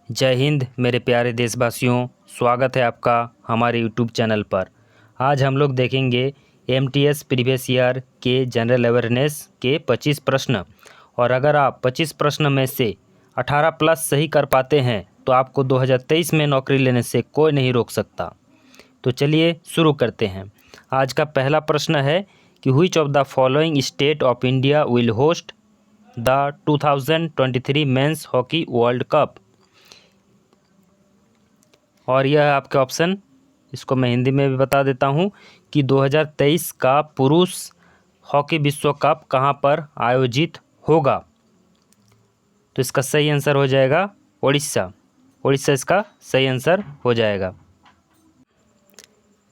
जय हिंद मेरे प्यारे देशवासियों, स्वागत है आपका हमारे यूट्यूब चैनल पर। आज हम लोग देखेंगे एमटीएस प्रीवियस ईयर के जनरल अवेयरनेस के 25 प्रश्न। और अगर आप 25 प्रश्न में से 18 प्लस सही कर पाते हैं तो आपको 2023 में नौकरी लेने से कोई नहीं रोक सकता। तो चलिए शुरू करते हैं। आज का पहला प्रश्न है कि which of the following state of India will host the 2023 men's hockey world cup. और यह आपके ऑप्शन, इसको मैं हिंदी में भी बता देता हूँ कि 2023 का पुरुष हॉकी विश्व कप कहाँ पर आयोजित होगा। तो इसका सही आंसर हो जाएगा उड़ीसा। उड़ीसा इसका सही आंसर हो जाएगा।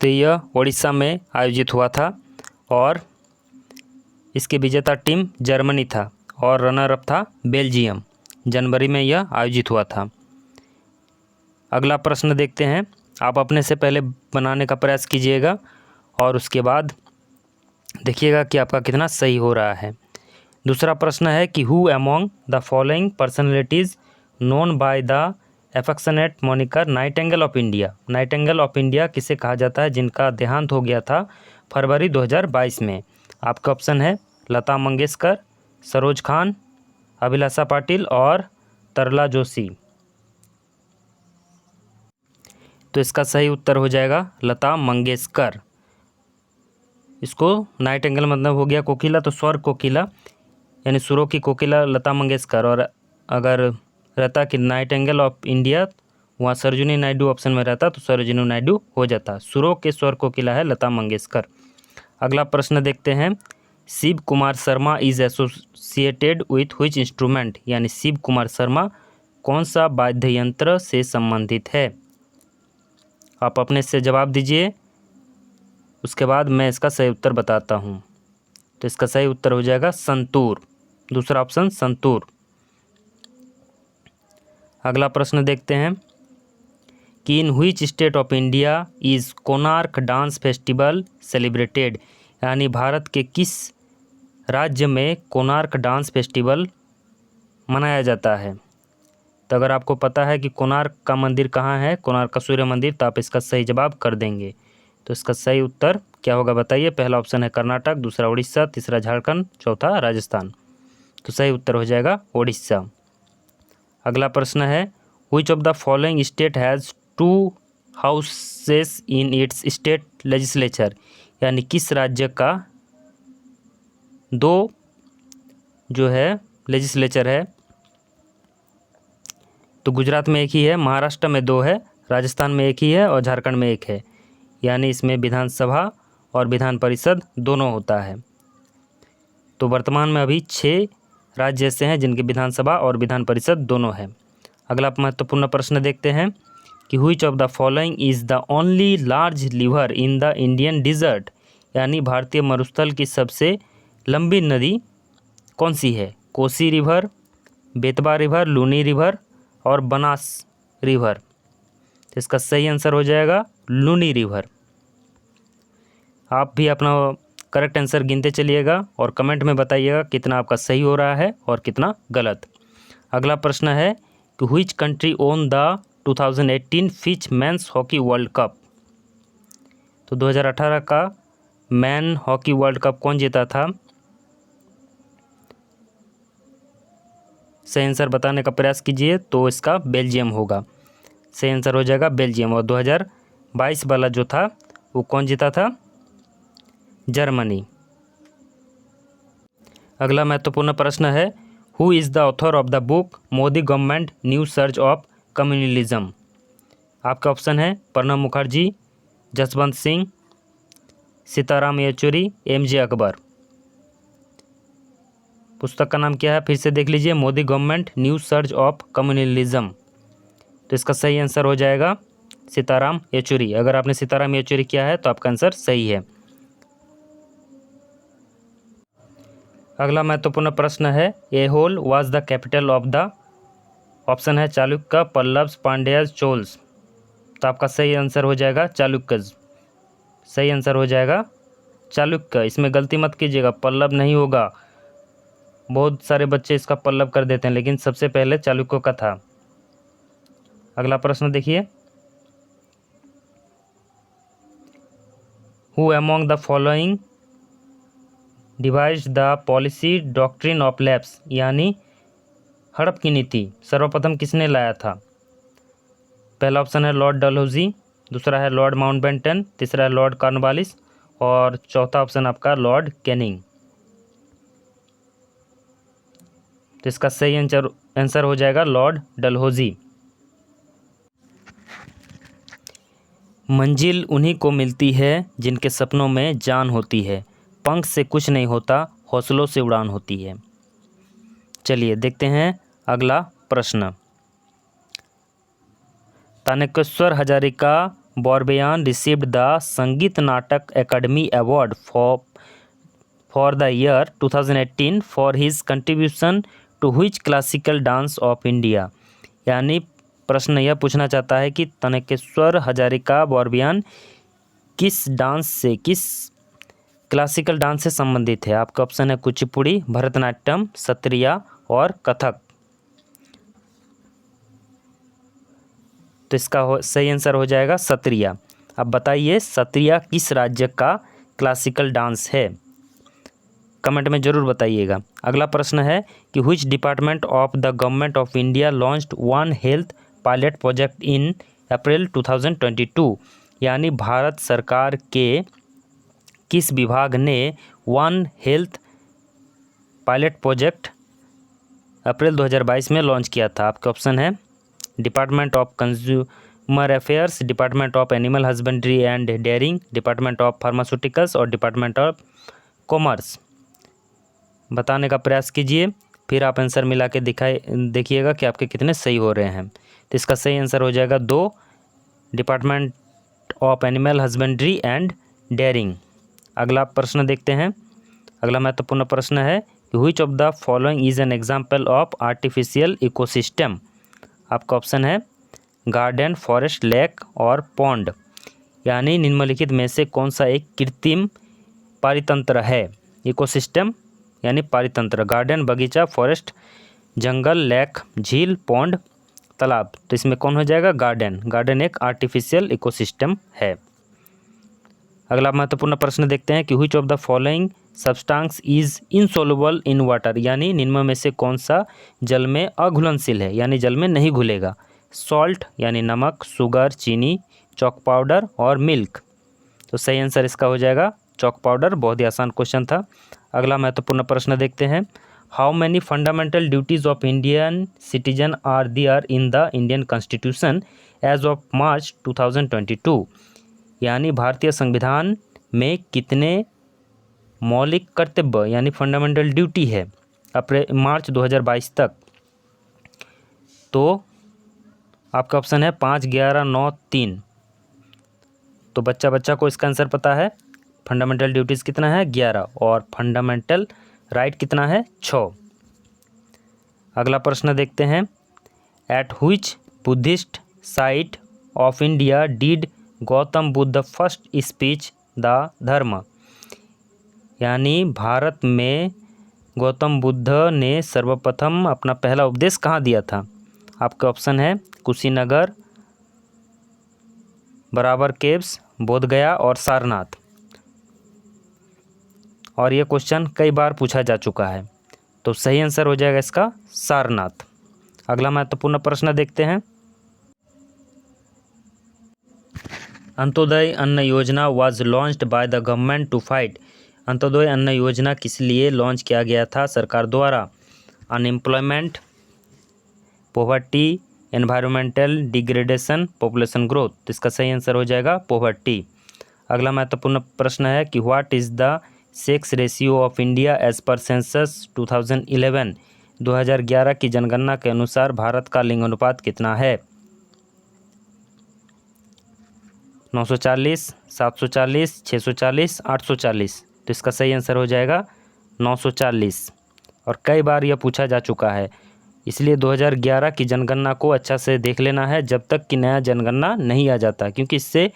तो यह उड़ीसा में आयोजित हुआ था और इसके विजेता टीम जर्मनी था और रनर अप था बेल्जियम। जनवरी में यह आयोजित हुआ था। अगला प्रश्न देखते हैं। आप अपने से पहले बनाने का प्रयास कीजिएगा और उसके बाद देखिएगा कि आपका कितना सही हो रहा है। दूसरा प्रश्न है कि who among the following personalities known by the affectionate moniker Nightingale of India. Nightingale of India किसे कहा जाता है जिनका देहांत हो गया था फरवरी 2022 में। आपका ऑप्शन है लता मंगेशकर, सरोज खान, अभिलाषा पाटिल और तरला जोशी। तो इसका सही उत्तर हो जाएगा लता मंगेशकर। इसको नाइटिंगेल मतलब हो गया कोकिला, तो स्वर कोकिला यानी सुरों की कोकिला लता मंगेशकर। और अगर रहता कि नाइटिंगेल ऑफ इंडिया, वहाँ सरोजिनी नायडू ऑप्शन में रहता तो सरोजिनी नायडू हो जाता। सुरों के स्वर कोकिला है लता मंगेशकर। अगला प्रश्न देखते हैं। Shiv Kumar Sharma is associated with which instrument. यानी शिव कुमार शर्मा कौन सा वाद्य यंत्र से संबंधित है। आप अपने से जवाब दीजिए, उसके बाद मैं इसका सही उत्तर बताता हूँ। तो इसका सही उत्तर हो जाएगा संतूर। दूसरा ऑप्शन संतूर। अगला प्रश्न देखते हैं कि in which state of India is Konark dance festival celebrated. यानी भारत के किस राज्य में कोणार्क डांस फेस्टिवल मनाया जाता है। तो अगर आपको पता है कि कोणार्क का मंदिर कहाँ है, कोणार्क का सूर्य मंदिर, तो आप इसका सही जवाब कर देंगे। तो इसका सही उत्तर क्या होगा बताइए। पहला ऑप्शन है कर्नाटक, दूसरा उड़ीसा, तीसरा झारखंड, चौथा राजस्थान। तो सही उत्तर हो जाएगा उड़ीसा। अगला प्रश्न है which of the following state has 2 houses in its state legislature. यानी किस राज्य का 2 जो है लेजिस्लेचर है। तो गुजरात में एक ही है, महाराष्ट्र में 2 है, राजस्थान में एक ही है और झारखंड में एक है। यानी इसमें विधानसभा और विधान परिषद दोनों होता है। तो वर्तमान में अभी 6 राज्य ऐसे हैं जिनकी विधानसभा और विधान परिषद दोनों है। अगला महत्वपूर्ण प्रश्न देखते हैं कि which of the following is the only large river in the Indian desert. यानी भारतीय मरुस्थल की सबसे लंबी नदी कौन सी है। Kosi river, Betwa river, Luni river और बनास रिवर। तो इसका सही आंसर हो जाएगा लूनी रिवर। आप भी अपना करेक्ट आंसर गिनते चलिएगा और कमेंट में बताइएगा कितना आपका सही हो रहा है और कितना गलत। अगला प्रश्न है कि which country own the 2018 Fitch men's hockey world cup. तो 2018 का मैन हॉकी वर्ल्ड कप कौन जीता था। सही आंसर बताने का प्रयास कीजिए। तो इसका बेल्जियम होगा। सही आंसर हो जाएगा बेल्जियम। और 2022 वाला जो था वो कौन जीता था, जर्मनी। अगला महत्वपूर्ण प्रश्न है who is the author of the book Modi government new search of communalism. आपका ऑप्शन है प्रणब मुखर्जी, जसवंत सिंह, सीताराम येचुरी, एमजे अकबर। पुस्तक का नाम क्या है फिर से देख लीजिए, Modi government new search of communalism. तो इसका सही आंसर हो जाएगा सीताराम येचुरी। अगर आपने सीताराम येचुरी किया है तो आपका आंसर सही है। अगला महत्वपूर्ण प्रश्न है Aihole was the capital of the. Option है चालुक्य, पल्लव्स, पांड्याज, चोल्स। तो आपका सही आंसर हो जाएगा चालुक्यज। सही आंसर हो जाएगा चालुक्य। इसमें गलती मत कीजिएगा, पल्लव नहीं होगा। बहुत सारे बच्चे इसका पल्लव कर देते हैं, लेकिन सबसे पहले चालुक्यों का था। अगला प्रश्न देखिए, who among the following devised the policy doctrine of lapse, यानी हड़प की नीति सर्वप्रथम किसने लाया था? पहला ऑप्शन है लॉर्ड डलहौजी, दूसरा है लॉर्ड माउंटबेटन, तीसरा है लॉर्ड कॉर्नवालिस और चौथा ऑप्शन आपका लॉर्ड कैनिंग। तो इसका सही आंसर हो जाएगा लॉर्ड डलहौजी। मंजिल उन्हीं को मिलती है जिनके सपनों में जान होती है, पंख से कुछ नहीं होता, हौसलों से उड़ान होती है। चलिए देखते हैं अगला प्रश्न। Tarkeshwar Hazarika Borbuyan received the Sangeet Natak Akademi award for the year 2018 for his contribution to which classical dance of India, यानी प्रश्न यह पूछना चाहता है कि तारकेश्वर हजारिका बोरबुयान किस क्लासिकल डांस से संबंधित है? आपका ऑप्शन है कुचिपुड़ी, भरतनाट्यम, सत्रिया और कथक। तो इसका सही आंसर हो जाएगा सत्रिया। अब बताइए सत्रिया किस राज्य का क्लासिकल डांस है? कमेंट में जरूर बताइएगा। अगला प्रश्न है कि which department of the government of India launched one health pilot project in April 2022, यानी भारत सरकार के किस विभाग ने वन हेल्थ पायलट प्रोजेक्ट अप्रैल 2022 में लॉन्च किया था? आपके ऑप्शन है department of consumer affairs, department of animal husbandry and dairying, department of pharmaceuticals और डिपार्टमेंट ऑफ कॉमर्स। बताने का प्रयास कीजिए, फिर आप आंसर मिला के देखिएगा कि आपके कितने सही हो रहे हैं। तो इसका सही आंसर हो जाएगा 2, department of animal husbandry and dairying. अगला प्रश्न देखते हैं। अगला महत्वपूर्ण प्रश्न है कि which of the following is an example of artificial ecosystem? आपका ऑप्शन है गार्डन, फॉरेस्ट, लेक और पॉन्ड, यानी निम्नलिखित में से कौन सा एक कृत्रिम पारितंत्र है? इकोसिस्टम यानी पारितंत्र, गार्डन बगीचा, फॉरेस्ट जंगल, लेक झील, पॉन्ड तालाब। तो इसमें कौन हो जाएगा? गार्डन। गार्डन एक आर्टिफिशियल इकोसिस्टम है। अगला महत्वपूर्ण प्रश्न देखते हैं कि which of the following substance is insoluble in water, यानी निम्न में से कौन सा जल में अघुलनशील है, यानी जल में नहीं घुलेगा? सॉल्ट यानी नमक, शुगर चीनी, चॉक पाउडर और मिल्क। तो सही आंसर इसका हो जाएगा चॉक पाउडर। बहुत ही आसान क्वेश्चन था। अगला महत्वपूर्ण प्रश्न देखते हैं। How many fundamental duties of Indian citizen are there in the Indian constitution as of March 2022, यानी भारतीय संविधान में कितने मौलिक कर्तव्य यानी फंडामेंटल ड्यूटी है मार्च 2022 तक? तो आपका ऑप्शन है 5, 11, 9, 3। तो बच्चा को इसका आंसर पता है। फंडामेंटल ड्यूटीज़ कितना है? 11 और फंडामेंटल राइट कितना है? 6। अगला प्रश्न देखते हैं। At which Buddhist site of India did Gautam Buddha first speech the धर्म, यानी भारत में गौतम बुद्ध ने सर्वप्रथम अपना पहला उपदेश कहाँ दिया था? आपका ऑप्शन है कुशीनगर, बराबर केव्स, बोधगया और सारनाथ। और ये क्वेश्चन कई बार पूछा जा चुका है, तो सही आंसर हो जाएगा इसका सारनाथ। अगला महत्वपूर्ण प्रश्न देखते हैं। Antyodaya Anna Yojana was launched by the government to fight, Antyodaya Anna Yojana किस लिए लॉन्च किया गया था सरकार द्वारा? Unemployment, poverty, environmental degradation, population growth. तो इसका सही आंसर हो जाएगा पॉवर्टी। अगला महत्वपूर्ण प्रश्न है कि what is the sex ratio of India as per census 2011, 2011 की जनगणना के अनुसार भारत का लिंग अनुपात कितना है? 940, 740, 640, 840। तो इसका सही आंसर हो जाएगा 940। और कई बार यह पूछा जा चुका है, इसलिए 2011 की जनगणना को अच्छा से देख लेना है जब तक कि नया जनगणना नहीं आ जाता, क्योंकि इससे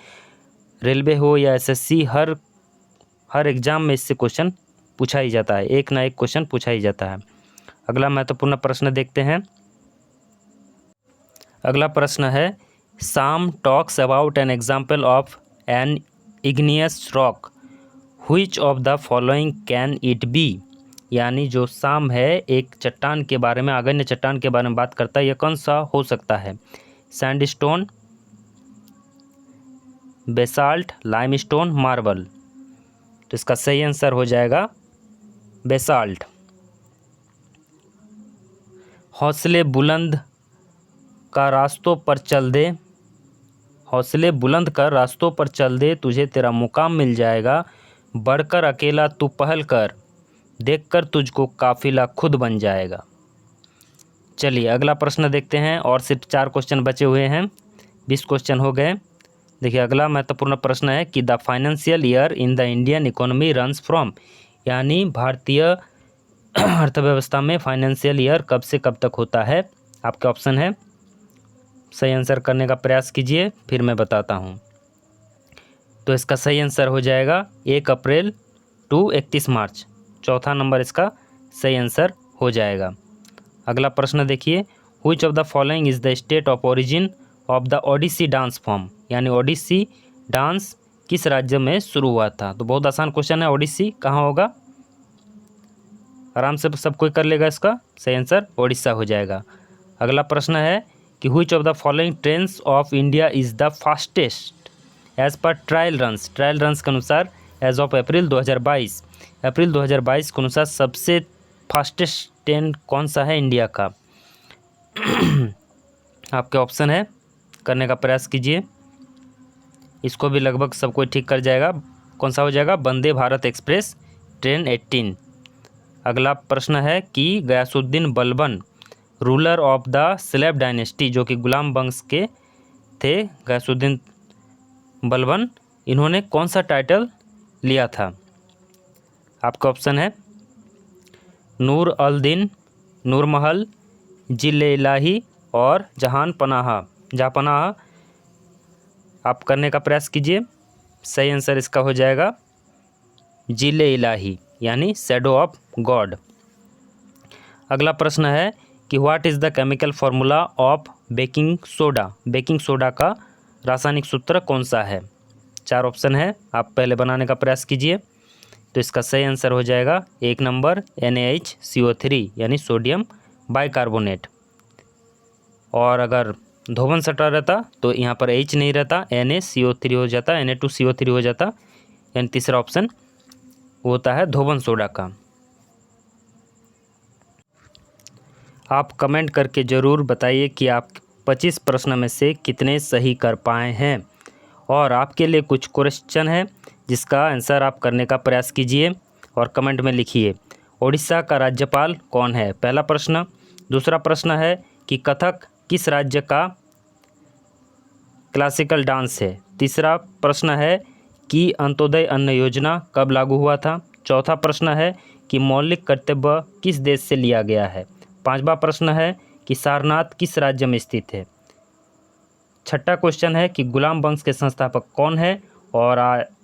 रेलवे हो या एसएससी हर एग्ज़ाम में इससे क्वेश्चन पूछा ही जाता है, एक ना एक क्वेश्चन पूछा ही जाता है। अगला महत्वपूर्ण प्रश्न देखते हैं। अगला प्रश्न है, Sam talks about an example of an igneous rock, which of the following can it be. यानी जो साम है एक चट्टान के बारे में, आग्नेय चट्टान के बारे में बात करता है, यह कौन सा हो सकता है? Sandstone, basalt, limestone, marble. तो इसका सही आंसर हो जाएगा बेसाल्ट। हौसले बुलंद का रास्तों पर चल दे, हौसले बुलंद कर रास्तों पर चल दे, तुझे तेरा मुकाम मिल जाएगा, बढ़कर अकेला तू पहल कर, देखकर तुझको काफिला खुद बन जाएगा। चलिए अगला प्रश्न देखते हैं, और सिर्फ 4 क्वेश्चन बचे हुए हैं, 20 क्वेश्चन हो गए। देखिए अगला महत्वपूर्ण प्रश्न है कि the financial year in the Indian economy runs from, यानी भारतीय अर्थव्यवस्था में फाइनेंशियल ईयर कब से कब तक होता है। आपके ऑप्शन है, सही आंसर करने का प्रयास कीजिए, फिर मैं बताता हूँ। तो इसका सही आंसर हो जाएगा 1 अप्रैल टू 31 मार्च। चौथा नंबर इसका सही आंसर हो जाएगा। अगला प्रश्न देखिए, which of the following is the state of origin of the Odissi dance form, यानी ओडिसी डांस किस राज्य में शुरू हुआ था। तो बहुत आसान क्वेश्चन है, ओडिसी कहाँ होगा, आराम से सब कोई कर लेगा, इसका सही आंसर ओडिशा हो जाएगा। अगला प्रश्न है कि which of the following trains of India is the fastest as per trial runs, trial runs के अनुसार एज ऑफ अप्रैल 2022, अप्रैल 2022 के अनुसार सबसे फास्टेस्ट ट्रेन कौन सा है इंडिया का। आपके ऑप्शन है, करने का प्रयास कीजिए, इसको भी लगभग सब कोई ठीक कर जाएगा। कौन सा हो जाएगा, वंदे भारत एक्सप्रेस ट्रेन 18। अगला प्रश्न है कि Ghiyasuddin Balban ruler of the slave dynasty, जो कि गुलाम वंश के थे, गयासुद्दीन बलबन, इन्होंने कौन सा टाइटल लिया था। आपका ऑप्शन है नूर अल दीन, नूर महल, जिले इलाही और जहान पनाह। आप करने का प्रयास कीजिए, सही आंसर इसका हो जाएगा जिले इलाही, यानी शैडो ऑफ गॉड। अगला प्रश्न है कि what is the chemical formula of baking soda, baking soda का रासायनिक सूत्र कौन सा है। 4 ऑप्शन है, आप पहले बनाने का प्रयास कीजिए। तो इसका सही आंसर हो जाएगा 1 नंबर NaHCO3, यानी सोडियम बाइकार्बोनेट। और अगर धोबन सटा रहता तो यहाँ पर H नहीं रहता, NaCO3 हो जाता, Na2CO3 हो जाता, यानी तीसरा ऑप्शन होता है धोबन सोडा का। आप कमेंट करके ज़रूर बताइए कि आप 25 प्रश्न में से कितने सही कर पाए हैं। और आपके लिए कुछ क्वेश्चन है जिसका आंसर आप करने का प्रयास कीजिए और कमेंट में लिखिए। ओडिशा का राज्यपाल कौन है, पहला प्रश्न। दूसरा प्रश्न है कि कथक किस राज्य का क्लासिकल डांस है। तीसरा प्रश्न है कि अंत्योदय अन्न योजना कब लागू हुआ था। चौथा प्रश्न है कि मौलिक कर्तव्य किस देश से लिया गया है। पांचवा प्रश्न है कि सारनाथ किस राज्य में स्थित है। छठा क्वेश्चन है कि गुलाम वंश के संस्थापक कौन है। और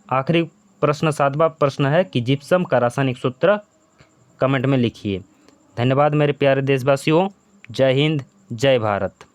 आखिरी प्रश्न, सातवां प्रश्न है कि जिप्सम का रासायनिक सूत्र कमेंट में लिखिए। धन्यवाद मेरे प्यारे देशवासियों, जय हिंद, जय भारत।